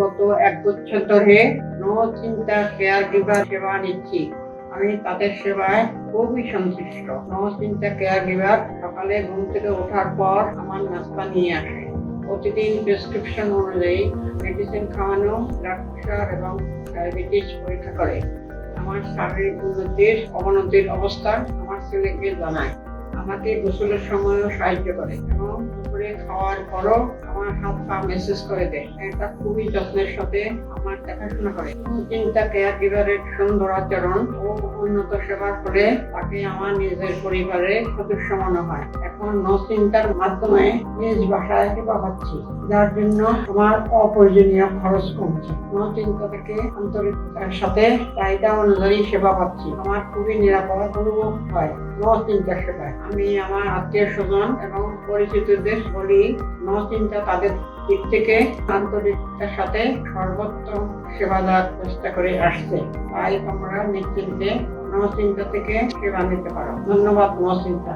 গত 1 বছর ধরে নো চিন্তা কেয়ার গিভার সেবা নিচ্ছি। আমি তাদের সেবায় খুবই সন্তুষ্ট। নো চিন্তা কেয়ার গিভার সকালে ঘুম থেকে ওঠার পর আমার নাস্তা নিয়ে আসে। প্রতিদিন প্রেসক্রিপশন অনুযায়ী মেডিসিন খাওয়ানো, ব্লাড প্রেশার এবং ডায়াবেটিস পরীক্ষা করে। আমার শারীরিক উন্নতির অবনতির অবস্থা আমার ছেলেকে জানায়। আমাকে গোসলের সময়ও সাহায্য করে এবং দুপুরে খাওয়ার পরও আমার হাত পা মেসেজ করে দেয়। এটা খুবই যত্নের সাথে আমার দেখাশোনা করে। চিন্তা কেয়ার গিভারের সুন্দর আচরণ ও উন্নত সেবার ফলে তাকে আমার নিজের পরিবারের সদস্য মনে হয়। এখন নো চিন্তার মাধ্যমে নিজ বাসায় সেবা পাচ্ছি, যার জন্য আমার অপ্রয়োজনীয় খরচ কমছে। নো চিন্তা থেকে আন্তরিকতার সাথে চাহিদা অনুযায়ী সেবা পাচ্ছি। আমার খুবই নিরাপদ অনুভব হয় নো চিন্তা সেবায়। আমি আমার আত্মীয় স্বজন এবং পরিচিতদের বলি, নো চিন্তা তাদের দিক থেকে আন্তরিকতার সাথে সর্বোত্তম সেবা দেওয়ার চেষ্টা করে আসছে। তাই তোমরা নিশ্চিন্তে নো চিন্তা থেকে সেবা নিতে পারো। ধন্যবাদ নো চিন্তা।